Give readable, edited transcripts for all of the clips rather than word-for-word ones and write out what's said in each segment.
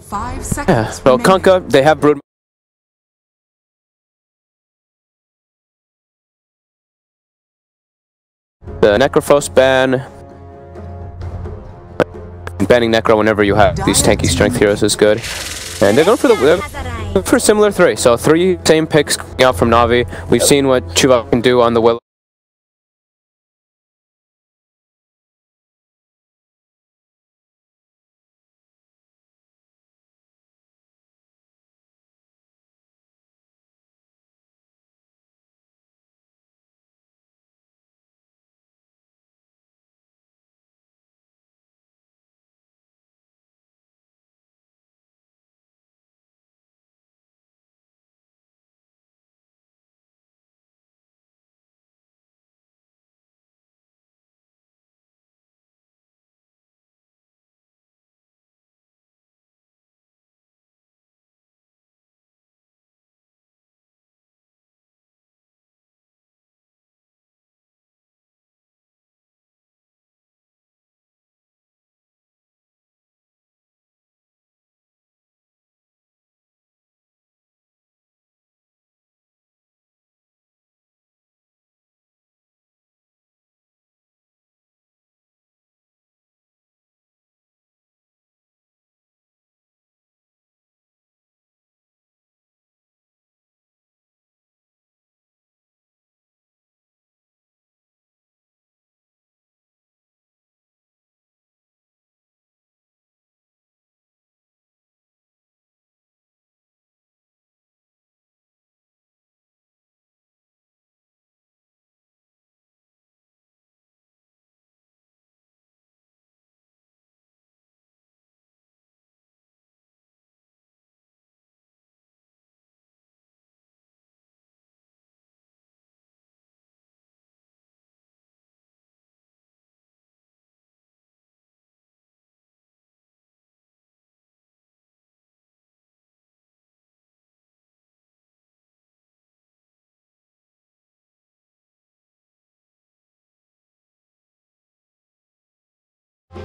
5 seconds. Yeah, so remaining. Kunkka, they have Brood. The Necrophos ban. Banning Necro whenever you have these tanky strength heroes is good. And they're going for a similar 3. So 3 same picks coming out from Na'Vi. We've seen what Chuva can do on the Willow.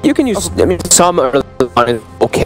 You can use, I mean, some are okay.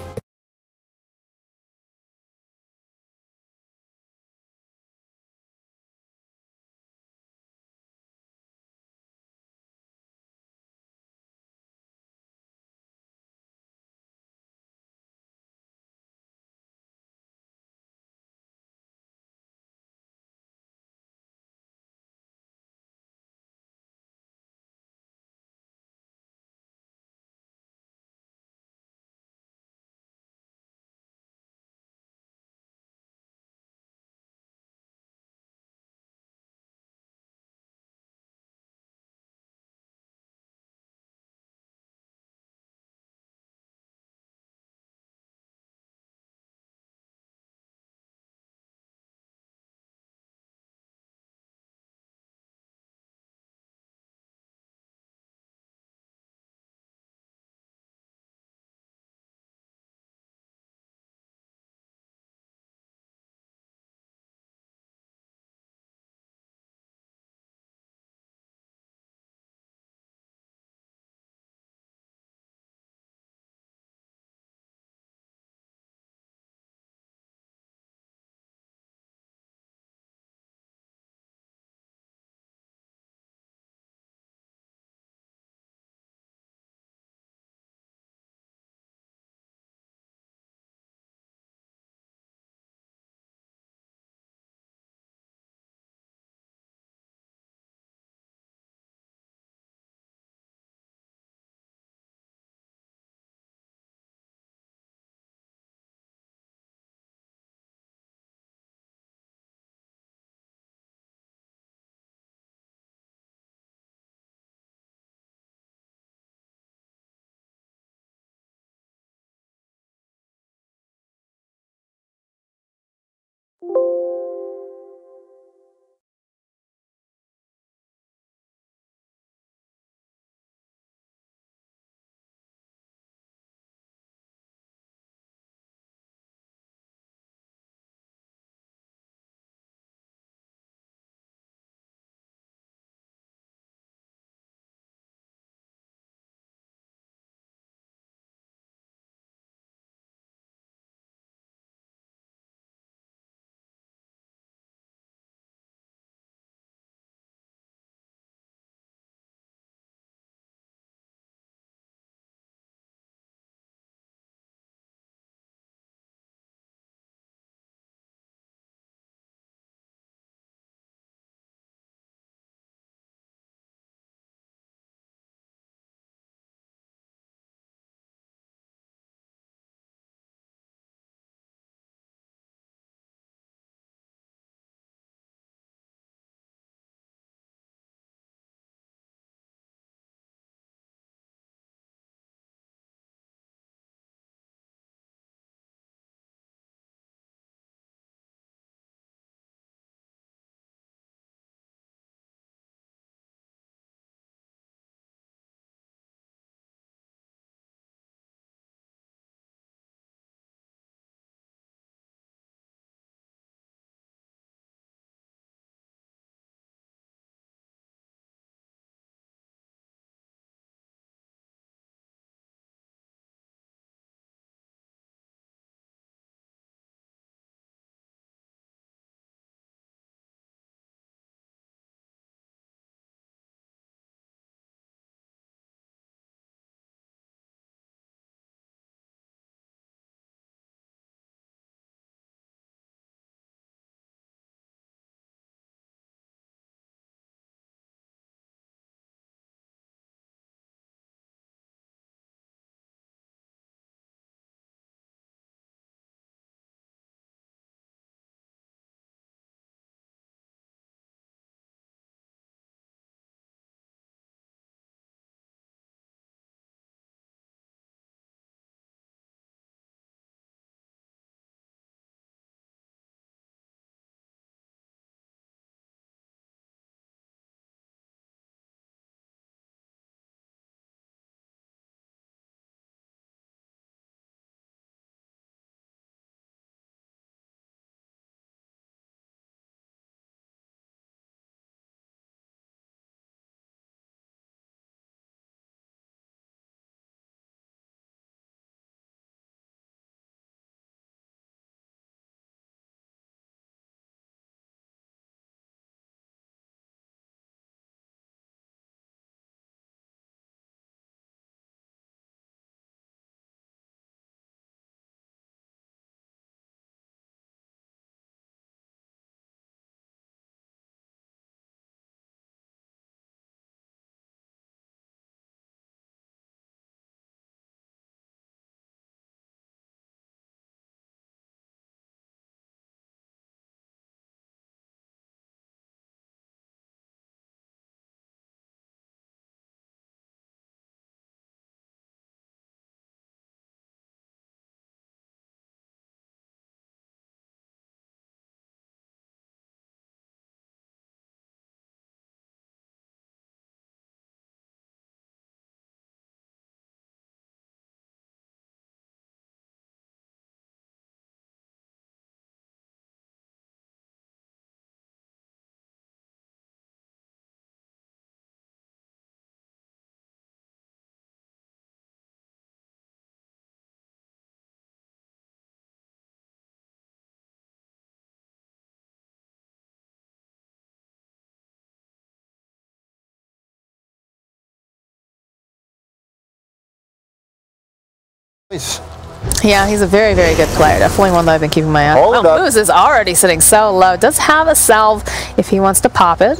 Yeah, he's a very, very good player. Definitely one that I've been keeping my eye on. Oh, Moose is already sitting so low. Does have a salve if he wants to pop it.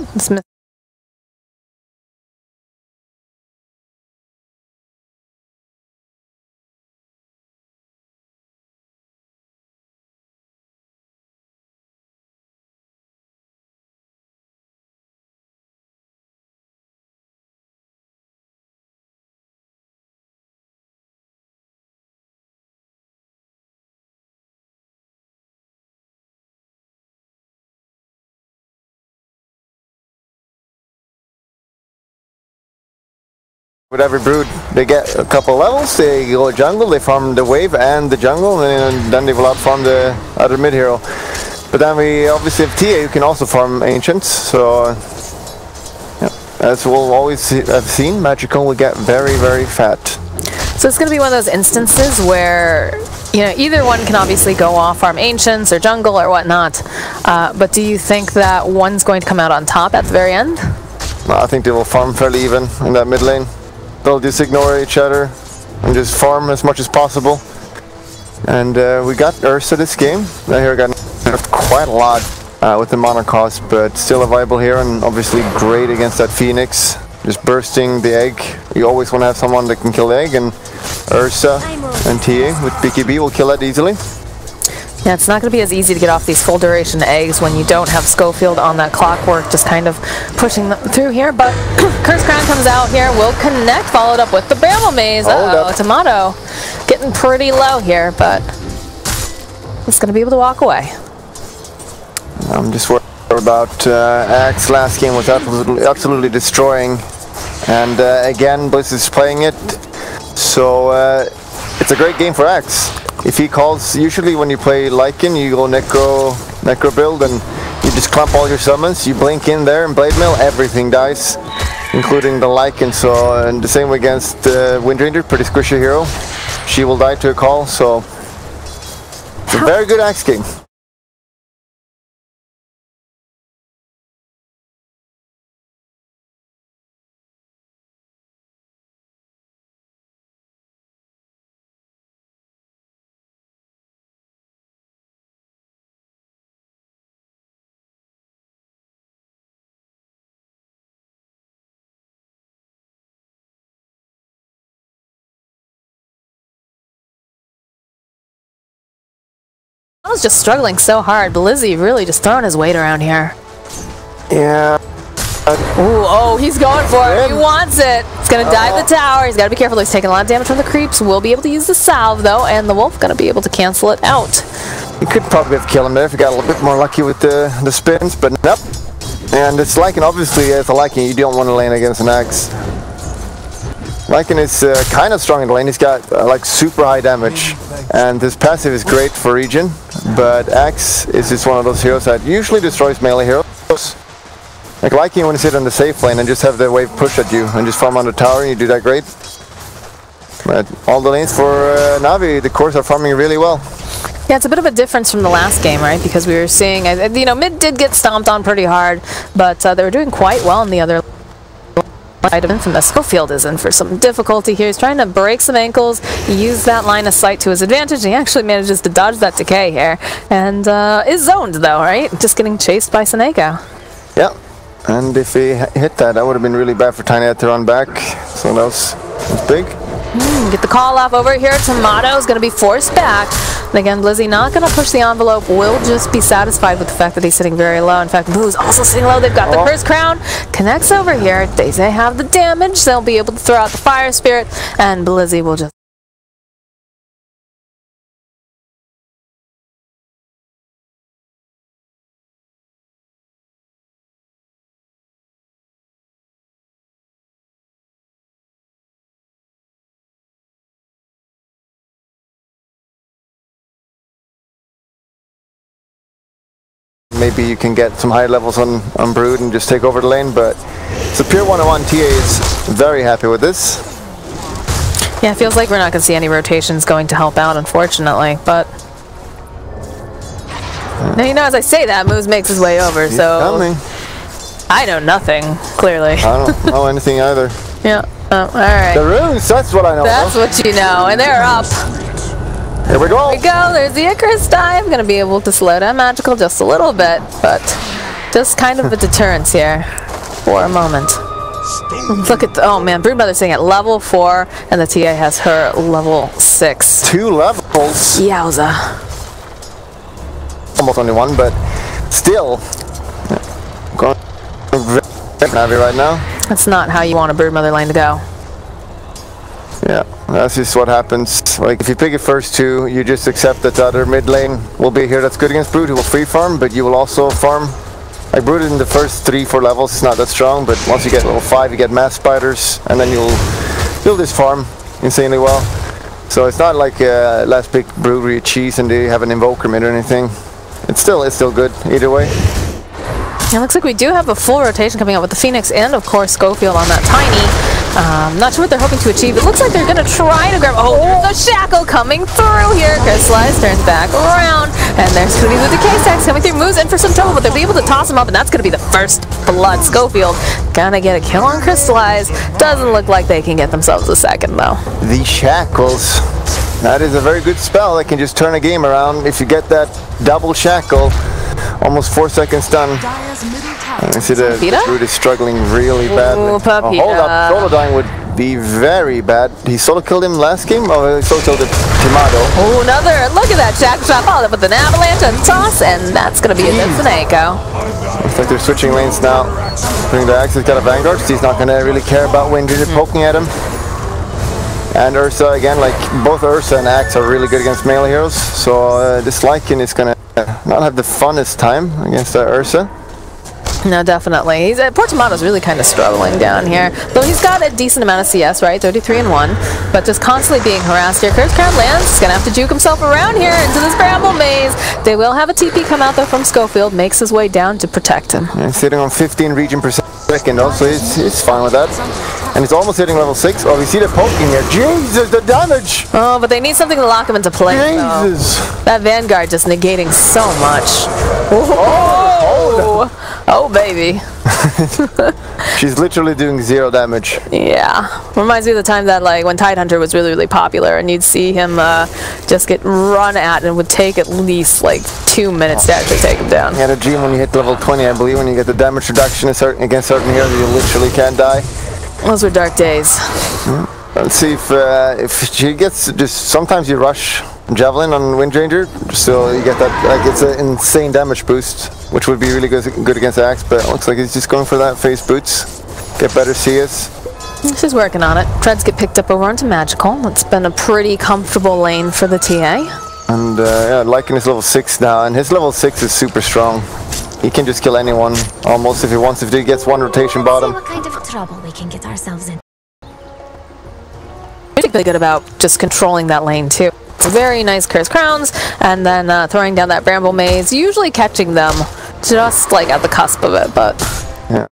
With every brood, they get a couple levels, they go jungle, they farm the wave and the jungle, and then they will outfarm the other mid hero. But then we obviously have TA who can also farm ancients, so yeah, as we'll always have seen, Magical will get very, very fat. So it's going to be one of those instances where, you know, either one can obviously go off, farm ancients or jungle or whatnot, but do you think that one's going to come out on top at the very end? No, I think they will farm fairly even in that mid lane. They'll just ignore each other and just farm as much as possible. And we got Ursa this game. I hear got quite a lot with the mana cost, but still a viable hero and obviously great against that Phoenix. Just bursting the egg. You always want to have someone that can kill the egg, and Ursa and TA with BKB will kill that easily. Yeah, it's not going to be as easy to get off these full duration eggs when you don't have Schofield on that clockwork, just kind of pushing them through here. But Curse Crown comes out here, will connect, followed up with the Bramble Maze. Uh-oh, Tomato getting pretty low here, but it's going to be able to walk away. I'm just worried about Axe. Last game was absolutely destroying. And again, Bliss is playing it. So it's a great game for Axe. If he calls, usually when you play Lycan, you go Necro build and you just clump all your summons, you blink in there and Blade Mail, everything dies, including the Lycan. So, and the same way against Windranger, pretty squishy hero. She will die to a call, so it's a very good Axe game. I was just struggling so hard. Blizzy really just throwing his weight around here. Yeah. Ooh, oh, he's going for it. He wants it. He's going to dive the tower. He's got to be careful. He's taking a lot of damage from the creeps. We'll be able to use the salve, though, and the wolf going to be able to cancel it out. You could probably have killed him there if you got a little bit more lucky with the spins, but nope. And it's Lycan, obviously, as a Lycan, you don't want to lane against an Axe. Lycan is kind of strong in the lane. He's got like super high damage, and his passive is great for regen, but Axe is just one of those heroes that usually destroys melee heroes. Like Lycan, when you sit on the safe lane and just have the wave push at you and just farm on the tower, and you do that great. But all the lanes for Navi, the cores are farming really well. Yeah, it's a bit of a difference from the last game, right? Because we were seeing, you know, mid did get stomped on pretty hard, but they were doing quite well in the other side of Infamous. Schofield is in for some difficulty here. He's trying to break some ankles, use that line of sight to his advantage, and he actually manages to dodge that decay here. And is zoned, though, right? Just getting chased by Seneko. Yeah, and if he hit that, that would have been really bad for Tiny to run back. So that was big. Get the call off over here. Tomato is going to be forced back. And again, Blizzy not going to push the envelope. Will just be satisfied with the fact that he's sitting very low. In fact, Boo's also sitting low. They've got the Curse Crown. Connects over here. They have the damage. They'll be able to throw out the Fire Spirit. And Blizzy will just... Maybe you can get some high levels on Brood and just take over the lane, but it's a pure one-on-one. TA is very happy with this. Yeah, it feels like we're not going to see any rotations going to help out, unfortunately, but... Now, you know, as I say that, Moose makes his way over, He's so... coming. I know nothing, clearly. I don't know anything either. Yeah, oh, alright. The runes, that's what I know. That's what you know, and they're up. Here we go. There we go. There's the Icarus dive. Going to be able to slow down Magical just a little bit, but just kind of a deterrence here for a moment. Look at the, oh man, Broodmother's sitting at level 4, and the TA has her level 6. 2 levels. Yowza. Almost only 1, but still. Going very heavy right now. That's not how you want a Broodmother lane to go. Yeah, that's just what happens. Like, if you pick it first 2, you just accept that the other mid lane will be here that's good against Brood, who will free farm, but you will also farm. Like, Brood in the first 3-4 levels is not that strong, but once you get level 5, you get mass spiders, and then you'll just farm insanely well. So it's not like last pick Brood where you cheese and they have an invoker mid or anything. It's still good either way. It looks like we do have a full rotation coming out with the Phoenix and, of course, Schofield on that Tiny. Not sure what they're hoping to achieve. It looks like they're going to try to grab... Oh, there's a Shackle coming through here. Crystallize turns back around. And there's going to be the Decay stacks coming through. Moves in for some trouble, but they'll be able to toss him up, and that's going to be the first blood. Schofield gonna get a kill on Crystallize. Doesn't look like they can get themselves a second, though. The Shackles. That is a very good spell that can just turn a game around. If you get that double Shackle, almost 4 seconds done. I see the Brood is struggling really badly. Ooh, hold up, solo dying would be very bad. He solo killed him last game? Oh, he solo killed Timado. Oh, another, look at that Shackle shot, followed up with an avalanche and toss, and that's going to be a hit for Nako. Looks like they're switching lanes now. Bring the Axe, he's got a Vanguard, so he's not going to really care about Wind poking at him. And Ursa, again, like both Ursa and Axe are really good against melee heroes, so this Lycan is going to not have the funnest time against Ursa. No, definitely. He's poor Tomato's really kind of struggling down here. Though he's got a decent amount of CS, right? 33 and 1. But just constantly being harassed here. Curse Crown lands. He's gonna have to juke himself around here into this Bramble Maze. They will have a TP come out though from Schofield. Makes his way down to protect him. Yeah, he's sitting on 15 regen per second also. He's fine with that. And he's almost hitting level 6. Oh, we see the poking here. Jesus, the damage! Oh, but they need something to lock him into place. Jesus! Though. That Vanguard just negating so much. Oh, baby. She's literally doing 0 damage. Yeah. Reminds me of the time that, like, when Tidehunter was really, really popular, and you'd see him just get run at, and it would take at least, like, 2 minutes to actually take him down. You had a dream when you hit level 20, I believe, when you get the damage reduction against certain heroes, you literally can't die. Those were dark days. Let's see if she gets, just sometimes you rush Javelin on Windranger, so you get that, like, it's an insane damage boost, which would be really good against Axe, but it looks like he's just going for that face boots, get better CS. She's working on it. Treads get picked up over onto Magical. It's been a pretty comfortable lane for the TA. And yeah, Lycan is level 6 now, and his level 6 is super strong. He can just kill anyone, almost, if he wants, if he gets one rotation bottom. What kind of trouble we can get ourselves in. Really good about just controlling that lane too. Very nice Curse Crowns, and then throwing down that Bramble Maze, usually catching them just like at the cusp of it, but yeah.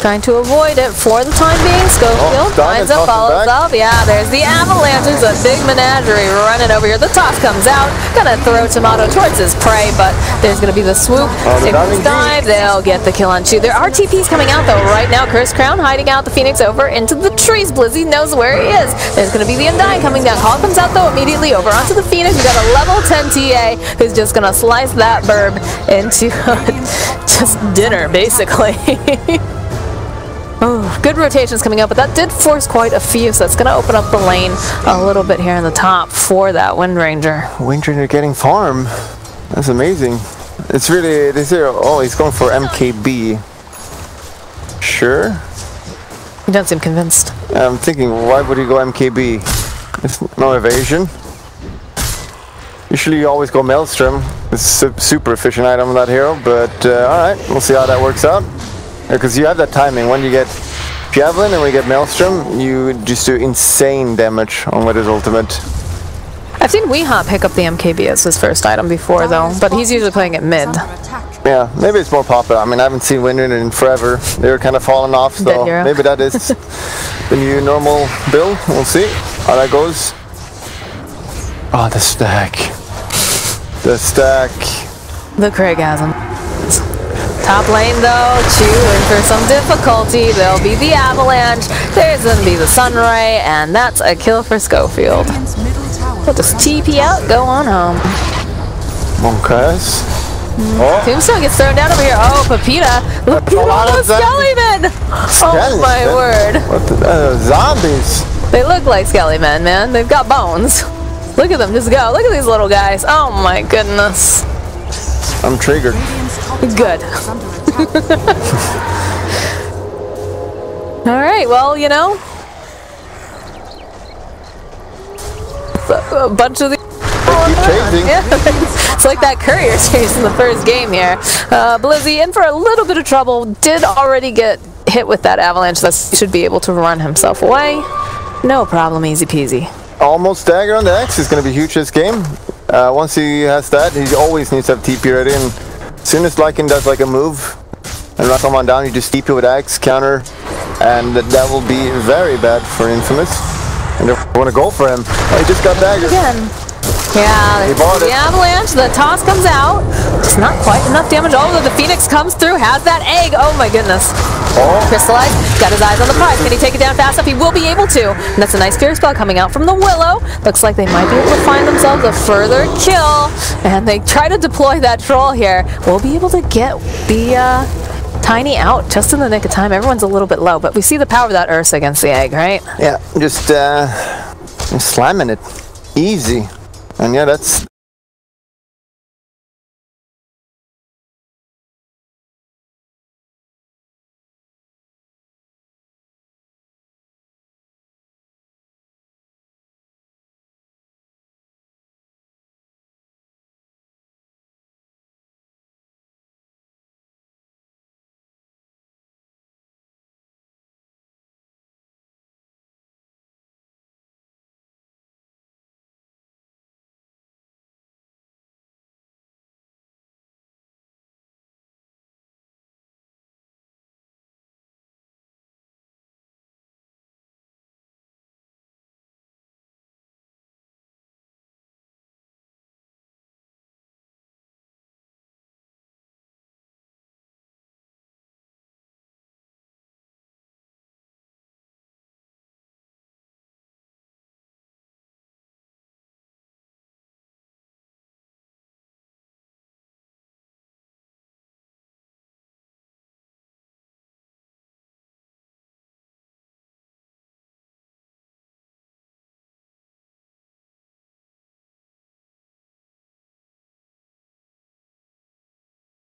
Trying to avoid it for the time being. Schofield finds it, follows up. Yeah, there's the avalanche. There's a big menagerie running over here. The toss comes out. Gonna throw Tomato towards his prey, but there's gonna be the swoop. Dive. They'll get the kill on 2. There are TPs coming out though right now. Curse Crown hiding out the Phoenix over into the trees. Blizzy knows where he is. There's gonna be the Undying coming down. Call comes out though immediately over onto the Phoenix. We got a level 10 TA who's just gonna slice that burb into just dinner basically. Oh, good rotations coming up, but that did force quite a few, so it's going to open up the lane a little bit here in the top for that Wind Ranger. Wind Ranger getting farm. That's amazing. It's really, oh, he's going for MKB. Sure. You don't seem convinced. I'm thinking, why would he go MKB? There's no evasion. Usually you always go Maelstrom. It's a super efficient item on that hero, but alright, we'll see how that works out. Because you have that timing. When you get Javelin and we get Maelstrom, you just do insane damage on with his ultimate. I've seen Weehop pick up the MKB as his first item before though, but he's usually playing it mid. Yeah, maybe it's more popular. I mean, I haven't seen Wind Ranger in forever. They're kind of falling off, so maybe that is the new normal build. We'll see how that goes. Oh, the stack. The stack. The Craigasm. Top lane though, chewing for some difficulty. There'll be the avalanche. There's gonna be the sunray, and that's a kill for Schofield. We'll just TP out, go on home. Monkas. Oh. Tombstone gets thrown down over here. Oh, Pepita. Look at all those Skellymen. Oh my word. What the zombies? They look like Skellymen, man. They've got bones. Look at them, just go. Look at these little guys. Oh my goodness. I'm triggered. Good. Alright, well, you know, a bunch of the Chasing. yeah, it's like that courier chase in the first game here. Blizzy in for a little bit of trouble. Did already get hit with that avalanche. That should be able to run himself away. No problem, easy peasy. Almost dagger on the X is going to be huge this game. Once he has that, he always needs to have TP ready. And as soon as Lycan does like a move and run someone down, you just TP with X, counter, and that will be very bad for Infamous. And they want to go for him. Oh, he just got dagger. Again. Yeah, the avalanche, the toss comes out. It's not quite enough damage. Oh, the Phoenix comes through, has that egg. Oh my goodness. Oh. Crystallized, got his eyes on the prize. Can he take it down fast enough? He will be able to. And that's a nice fear spell coming out from the Willow. Looks like they might be able to find themselves a further kill. And they try to deploy that troll here. We'll be able to get the Tiny out just in the nick of time. Everyone's a little bit low, but we see the power of that Ursa against the egg, right? Yeah, just slamming it. Easy. And yeah, that's...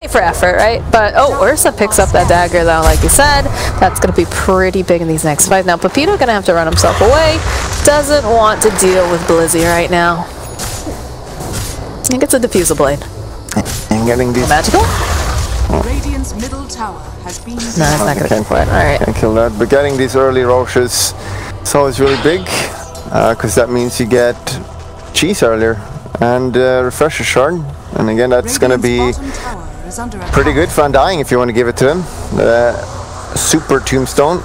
for effort, right? But oh, Ursa picks up that dagger though, like you said. That's going to be pretty big in these next fights. Now Pepito going to have to run himself away. Doesn't want to deal with Blizzy right now. I think it's a diffusal blade. And getting these... Magical? Radiant's middle tower has been... No, it's not going to kill it. Alright. Can't kill that. But getting these early Roches is always really big. Because that means you get cheese earlier. And refresher shard. And again, that's going to be pretty good for Undying if you want to give it to him. super tombstone.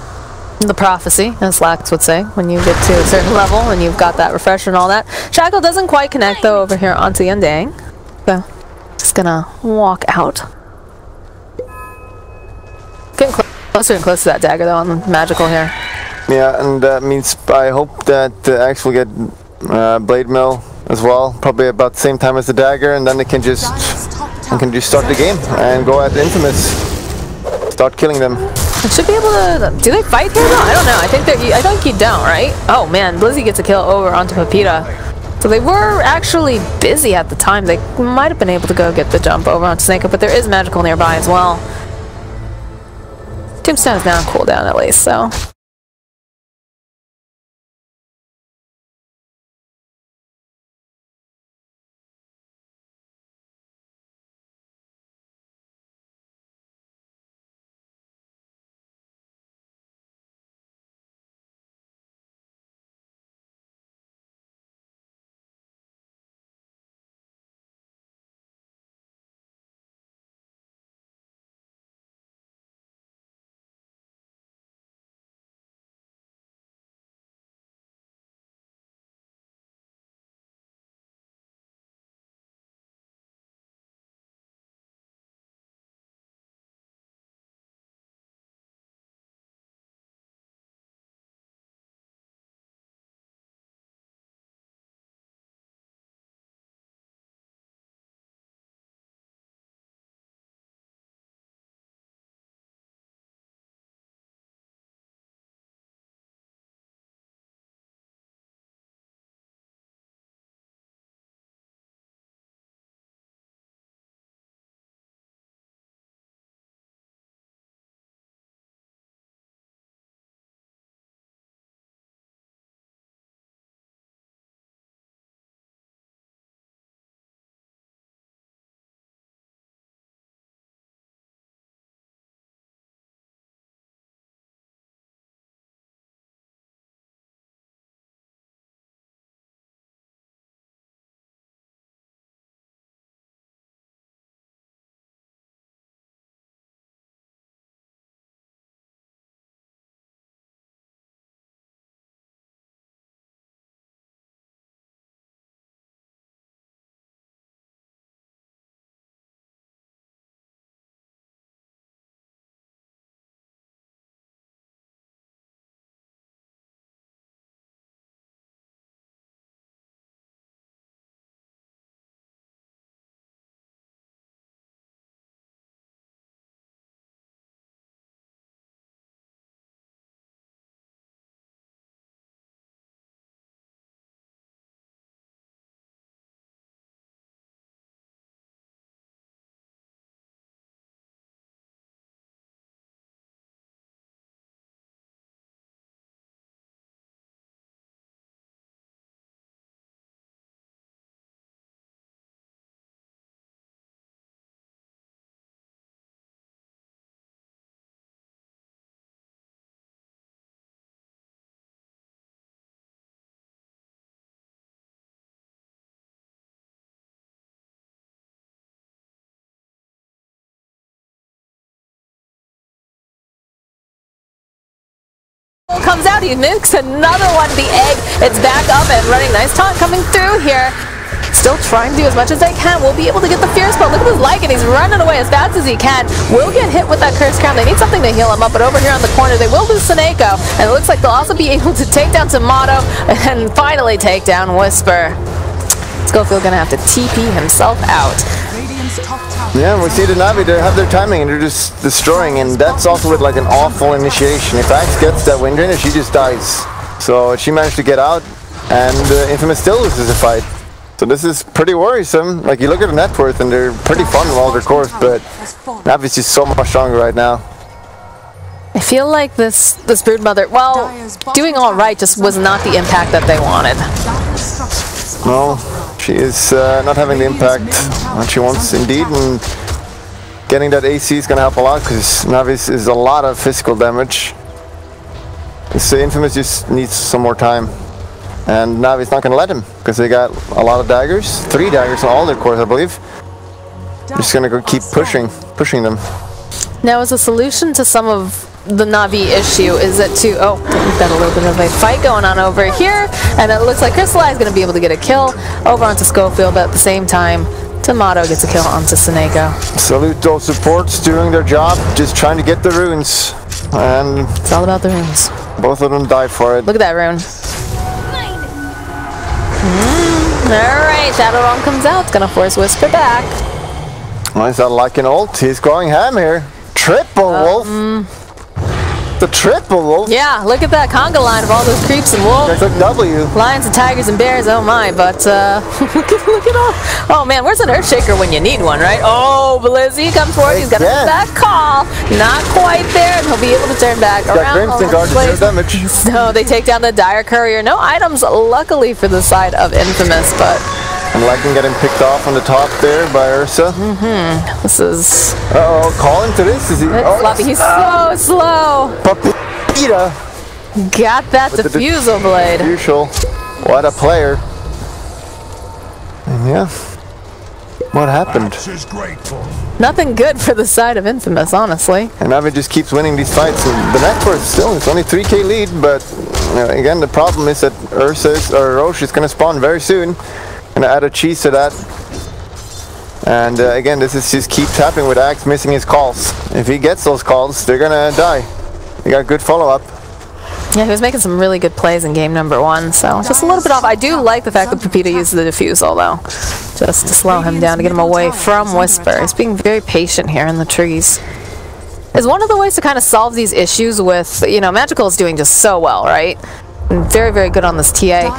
The prophecy, as Lax would say, when you get to a certain level and you've got that refresher and all that. Shackle doesn't quite connect though over here onto Yandang. So, just gonna walk out. Getting closer and closer to that dagger though on the magical here. Yeah, and that means I hope that Axe will get Blade Mill as well, probably about the same time as the dagger, and then they can just start the game and go at Infamous, start killing them. I should be able to. Do they fight here? No, I don't know. I think you don't, right? Oh man, Blizzy gets a kill over onto Pepita. So they were actually busy at the time. They might have been able to go get the jump over onto Snake, but there is magical nearby as well. Tombstone is now on cooldown at least, so. Comes out, he nukes another one, the egg, it's back up and running. Nice taunt coming through here. Still trying to do as much as they can. We'll be able to get the Fierce Spell. Look at this Lycan, he's running away as fast as he can. Will get hit with that Curse Crown. They need something to heal him up, but over here on the corner, they will lose Suneko. And it looks like they'll also be able to take down Tomato and finally take down Whisper. Schofield gonna have to TP himself out. Yeah, we see the Navi, they have their timing and they're just destroying, and that's also with like an awful initiation. If Axe gets that Wind Drainer, she just dies. So she managed to get out, and Infamous still loses the fight. So this is pretty worrisome. Like, you look at the net worth and they're pretty fun with all their cores, but Navi's just so much stronger right now. I feel like this Broodmother, well, doing all right just was not the impact that they wanted. No, she is not having the impact that she wants indeed, and getting that AC is going to help a lot because Navi is a lot of physical damage. So Infamous just needs some more time, and Navi's not going to let him because they got a lot of daggers, 3 daggers on all their cores, I believe. Just going to go keep pushing them. Now, as a solution to some of the Na'Vi issue is that we've got a little bit of a fight going on over here, and it looks like Crystallize is going to be able to get a kill over onto Schofield, but at the same time, Tomato gets a kill onto Senego. Salute those supports doing their job, just trying to get the runes. And it's all about the runes. Both of them die for it. Look at that rune. Alright, Shadow Realm comes out. It's going to force Whisper back. Well, he's not like an ult. He's going ham here. Triple wolf. The triple wolf. Yeah, look at that conga line of all those creeps and wolves. That's a W. Lions and tigers and bears, oh my, but look at all. Oh man, where's an Earthshaker when you need one, right? Oh, Blizzy comes forward, he's got that call. Not quite there, and he'll be able to turn back around. Crimson Guard to damage. No, they take down the Dire Courier. No items, luckily for the side of Infamous, but I'm liking getting picked off on the top there by Ursa. This is... Uh-oh, calling to this? Is he... Sloppy. He's slow. Papita. Got that defusal blade. Usual. What a player. And yeah. What happened? Nothing good for the side of Infamous, honestly. And Navi just keeps winning these fights. And the net worth still, it's only 3k lead, but again, the problem is that Roche is going to spawn very soon. Gonna add a cheese to that. And again, this is just keeps happening with Axe missing his calls. If he gets those calls, they're gonna die. He got good follow-up. Yeah, he was making some really good plays in game number 1, so it's just a little bit off. I do like the fact that Pepita uses the defusal, though, just to slow him down, to get him away from Whisper. He's being very patient here in the trees. Is one of the ways to kind of solve these issues with, Magical is doing just so well, right? Very, very good on this TA.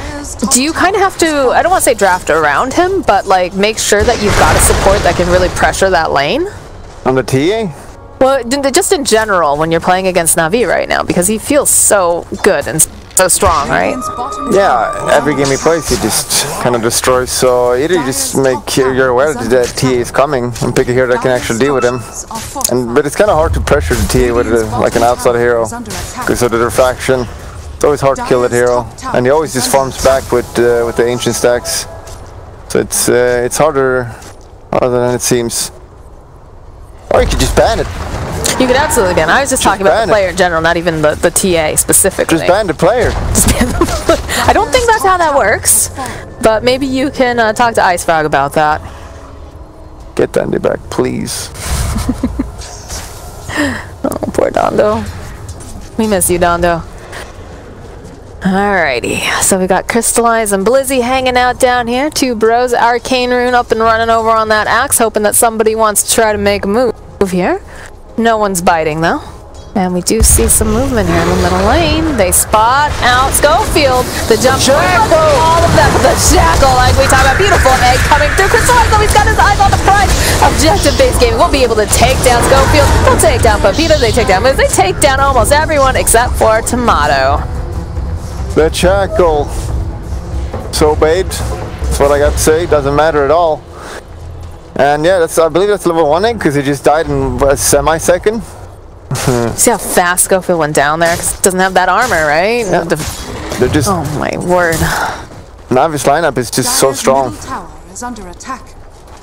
Do you kind of have to, I don't want to say draft around him, but like make sure that you've got a support that can really pressure that lane? On the TA? Well, just in general when you're playing against Na'Vi right now, because he feels so good and so strong, right? Yeah, every game he plays he just kind of destroys, so either you just make you're aware that TA is coming and pick a hero that can actually deal with him. But it's kind of hard to pressure the TA with like an outside hero because of the refraction. It's always hard to kill that hero, and he always just farms back with the ancient stacks. So it's harder than it seems. Or you could just ban it. You could absolutely ban. I was just talking about the player in general, not even the TA specifically. Just ban the player. I don't think that's how that works, but maybe you can talk to Icefrog about that. Get Dandy back, please. Oh, poor Dondo. We miss you, Dondo. Alrighty, so we got Crystallize and Blizzy hanging out down here. Two bros, Arcane Rune up and running over on that axe, hoping that somebody wants to try to make a move here. No one's biting though. And we do see some movement here in the middle lane. They spot out Schofield. The jump all of them. The shackle, like we talked about. Beautiful egg coming through. Crystallize, though, he's got his eyes on the prize. Objective-based gaming will be able to take down Schofield. They'll take down Pepita. They take down Liz. They take down almost everyone except for Tomato. The shackle. So bait. That's what I got to say. Doesn't matter at all. And yeah, I believe that's level 1 egg because he just died in a semi-second. See how fast Schofield went down there? Because it doesn't have that armor, right? Yeah. They're just... Oh my word. Navi's lineup is just so strong.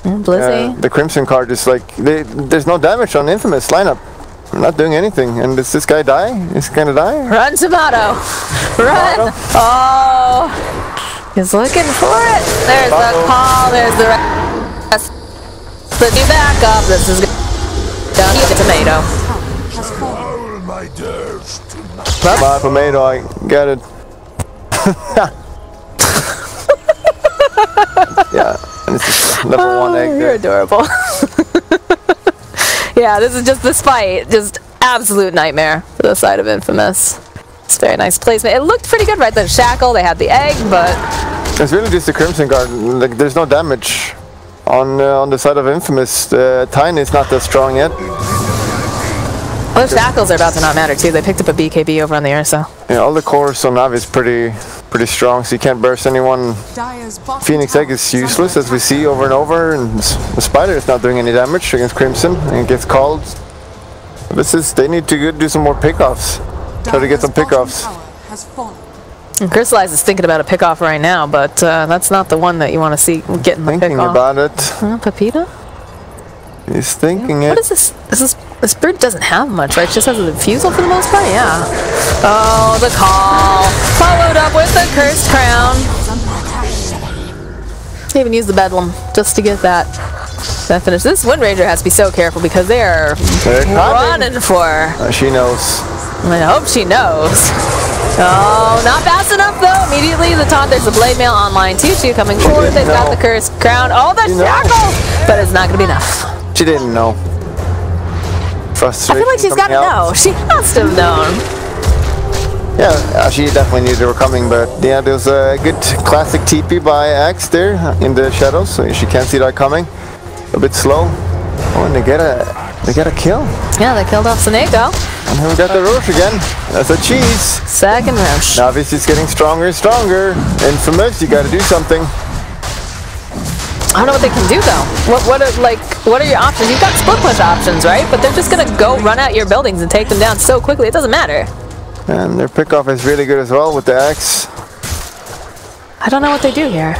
Blizzy. The Crimson card is like... there's no damage on Infamous lineup. We're not doing anything. And does this guy die? Is he gonna die? Run, Tomato! Run! Oh! He's looking for it! There's the call, there's the rest. Let me back up. This is down to Tomato. My tomato, I get it. Yeah, and it's just level 1 egg there. You're adorable. Yeah, this is just this fight. Just absolute nightmare for the side of Infamous. It's very nice placement. It looked pretty good right there. Shackle, they had the egg, but... It's really just the Crimson Guard. Like, there's no damage on the side of Infamous. Tiny is not that strong yet. Well, the shackles are about to not matter too. They picked up a BKB over on the Ursa. Yeah, all the cores on Navi is pretty strong, so you can't burst anyone. Phoenix Egg is useless, as we see over and over, and the Spider is not doing any damage against Crimson, and it gets called. They need to do some more pickoffs. Try to get some pickoffs. And Crystallize is thinking about a pickoff right now, but that's not the one that you want to see getting the thinking pickoff. About it. Pepita? He's thinking it. What is this? Is this This brute doesn't have much, right? It just has a defusal for the most part, yeah. Oh, the call. Followed up with the cursed crown. Even use the bedlam just to get that finish. This Wind Ranger has to be so careful because they are running for her. She knows. I hope she knows. Oh, not fast enough though. Immediately the taunt. There's the blade mail online. Tutu coming forward. They've got the cursed crown. Oh, the shackles! But it's not going to be enough. She didn't know. I feel like she's got to know. She must have known. Yeah, she definitely knew they were coming, but yeah, there's a good classic TP by Axe there in the shadows, so she can't see that coming. A bit slow. Oh, and they get a kill. Yeah, they killed off Seneko. And here we got the Roche again. That's a cheese. Second Roche. Navis is getting stronger and stronger. Infamous, you got to do something. I don't know what they can do though. What are your options? You've got split push options, right? But they're just gonna go run out your buildings and take them down so quickly. It doesn't matter. And their pickoff is really good as well with the axe. I don't know what they do here.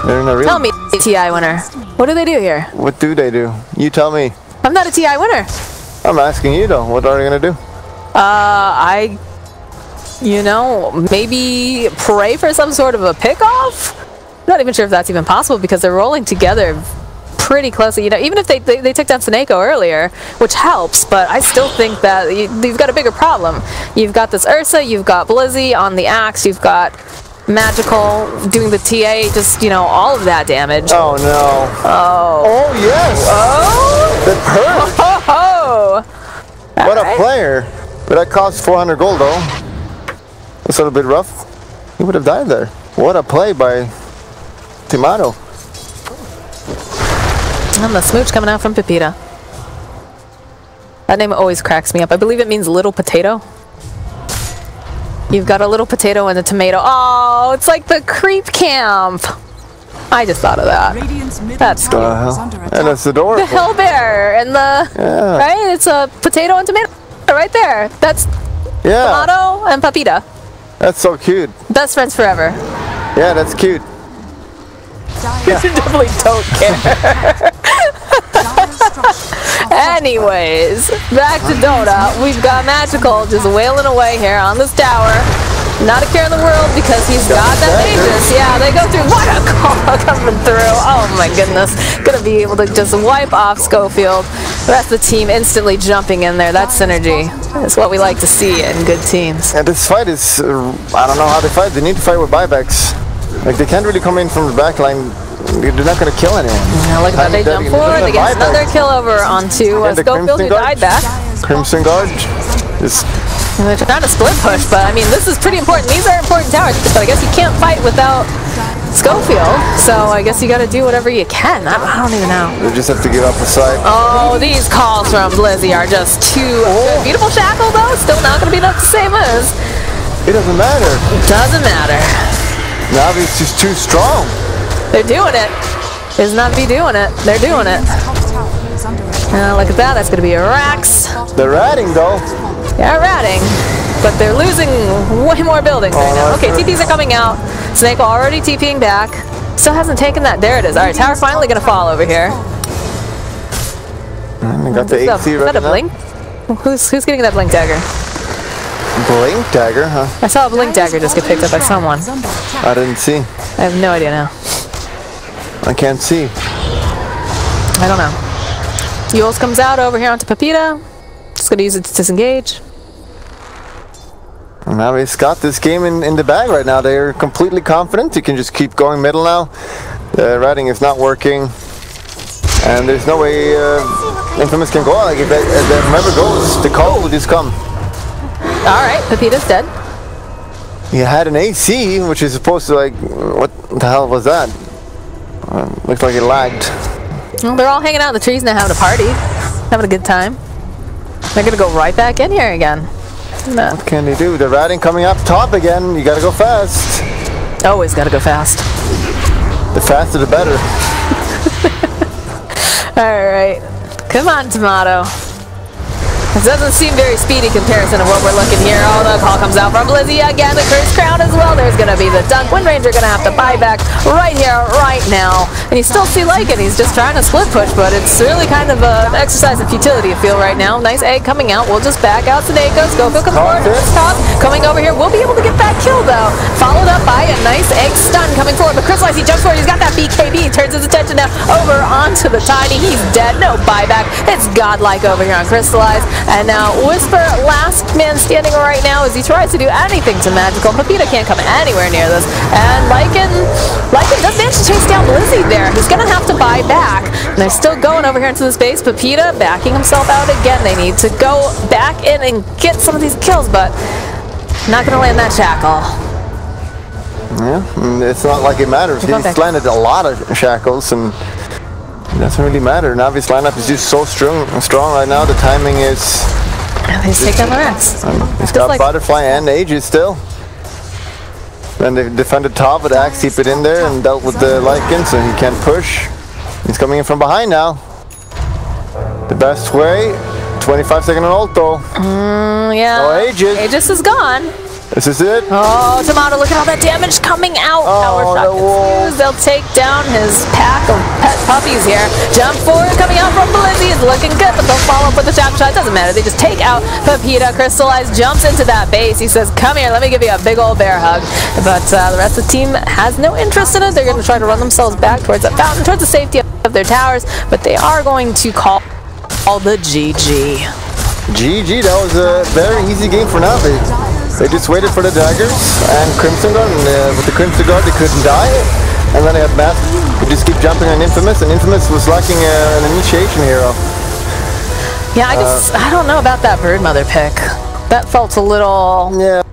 They're in a real. Tell me, TI winner. What do they do here? What do they do? You tell me. I'm not a TI winner. I'm asking you though. What are they gonna do? Maybe pray for some sort of a pickoff. I'm not even sure if that's even possible because they're rolling together pretty closely. You know, even if they took down Seneko earlier, which helps, but I still think that you've got a bigger problem. You've got this Ursa, you've got Blizzy on the axe, you've got Magical doing the TA, just, all of that damage. Oh no. Oh yes. Oh. The perk. Oh. What a player. But that cost 400 gold though. That's a little bit rough. He would have died there. What a play by Timato. And the smooch coming out from Pepita. That name always cracks me up. I believe it means little potato. You've got a little potato and a tomato. Oh, it's like the creep camp. I just thought of that. That's cute. And it's adorable. The hell bear and the right. It's a potato and tomato right there. That's tomato and Pepita. That's so cute. Best friends forever. Yeah, that's cute. You definitely don't care. Anyways, back to Dota. We've got Magical just wailing away here on this tower. Not a care in the world because he's got that Magus. Yeah, they go through. What a call coming through. Oh my goodness. Gonna be able to just wipe off Schofield. The rest of the team instantly jumping in there. That synergy is what we like to see in good teams. And this fight is, I don't know how they fight. They need to fight with buybacks. Like, they can't really come in from the back line. They're not going to kill anyone. Now look at that, they jump forward, they get another kill over onto Schofield, who died back. Crimson Guard. And they're trying to split push, but I mean, this is pretty important. These are important towers, but I guess you can't fight without Schofield, so I guess you got to do whatever you can. I don't even know. They just have to give up the side. Oh, these calls from Blizzy are just too good. Beautiful shackle, though, still not going to be enough to save us. It doesn't matter. It doesn't matter. Navi's just too strong. They're doing it. Is not be doing it. They're doing it. Look at that. That's going to be a Rax. They're ratting, though. They're ratting. But they're losing way more buildings right now. Okay, TPs are coming out. Snake already TPing back. Still hasn't taken that. There it is. All right, tower finally going to fall over here. And got the AC right now. Is that a blink? Who's getting that blink dagger? Blink dagger, huh? I saw a blink dagger just get picked up by someone. I didn't see. I have no idea now. I can't see. I don't know. Yules comes out over here onto Pepita. Just gonna use it to disengage. Navi's got this game in the bag right now. They're completely confident. You can just keep going middle now. The riding is not working. And there's no way Infamous can go out. Like if whoever goes, the call will just come. Alright, Pepita's dead. He had an AC, which is supposed to, like, what the hell was that? Looks like it lagged. Well, they're all hanging out in the trees now having a party. Having a good time. They're gonna go right back in here again. No. What can they do? The ratting coming up top again. You gotta go fast. Always gotta go fast. The faster the better. Alright. Come on, Tomato. This doesn't seem very speedy comparison of what we're looking here. Oh, the call comes out from Blizzy again. The curse crown as well. There's going to be the dunk. Wind Ranger going to have to buy back right here, right now. And you still see Lycan. He's just trying to split push, but it's really kind of an exercise in futility, I feel, right now. Nice egg coming out. We'll just back out Snakos. Go comes forward. Top coming over here. We'll be able to get that kill, though. Followed up by a nice egg stun coming forward. But Crystallize, he jumps forward. He's got that BKB. Turns his attention now over onto the Tiny. He's dead. No buyback. It's godlike over here on Crystallize. And now Whisper, last man standing right now as he tries to do anything to Magical. Pepita can't come anywhere near this. And Lycan does manage to chase down Blizzy there. He's going to have to buy back. And they're still going over here into the space. Pepita backing himself out again. They need to go back in and get some of these kills, but not going to land that shackle. Yeah, it's not like it matters. He's landed a lot of shackles, and it doesn't really matter. Navi's lineup is just so strong right now. The timing is... Yeah, they just take down the rats. He's got Butterfly and Aegis still. Then they defended top with Axe, keep it in there, and dealt with the Lycan, so he can't push. He's coming in from behind now. The best way, 25-second on ult though. Yeah. No Aegis. Aegis is gone. This is it. Oh, Tomato, look at all that damage coming out. Power shot confused. They'll take down his pack of pet puppies here. Jump forward coming out from Blizzy. It's looking good, but they'll follow up with the chop shot. Doesn't matter. They just take out Pepita. Crystallize jumps into that base. He says, come here, let me give you a big old bear hug. But the rest of the team has no interest in it. They're going to try to run themselves back towards that fountain, towards the safety of their towers, but they are going to call the GG. GG, that was a very easy game for Navi. They just waited for the daggers and Crimson Guard, and with the Crimson Guard they couldn't die. And then they had Matt just keep jumping on Infamous, and Infamous was lacking an initiation hero. Yeah, I don't know about that Broodmother pick. That felt a little... Yeah.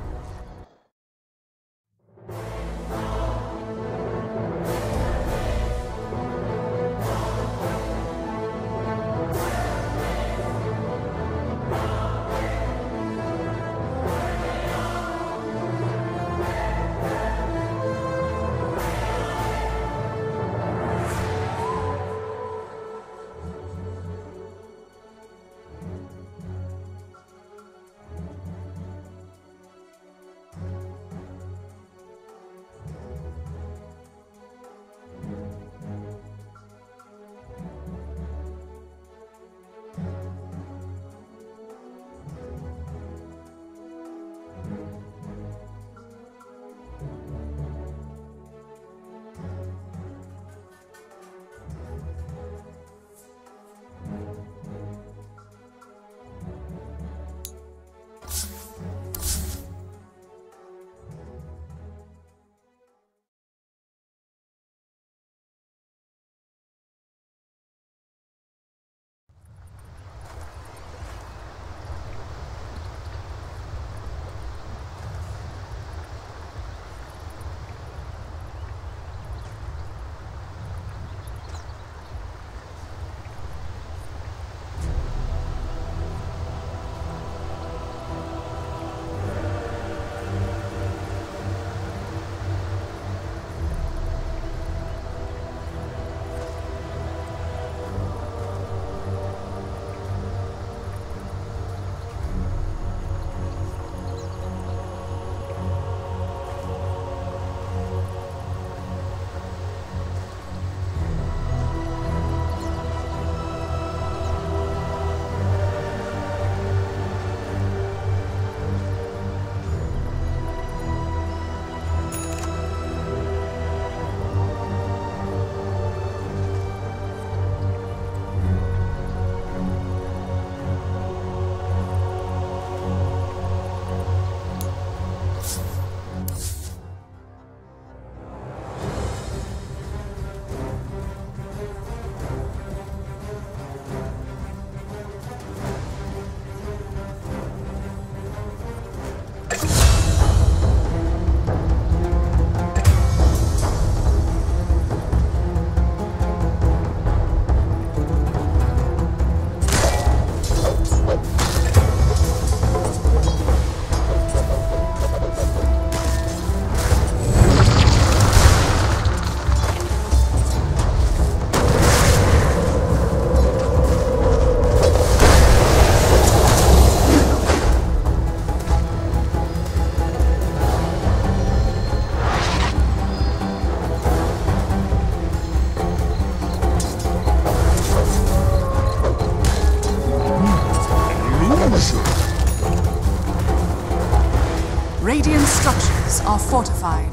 fortified.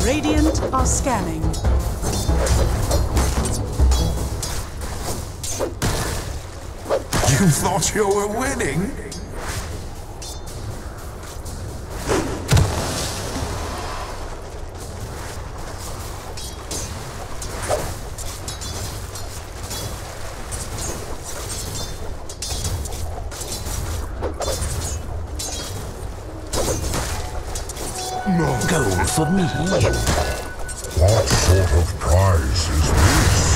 Radiant are scanning. You thought you were winning? No gold for me. What sort of prize is this?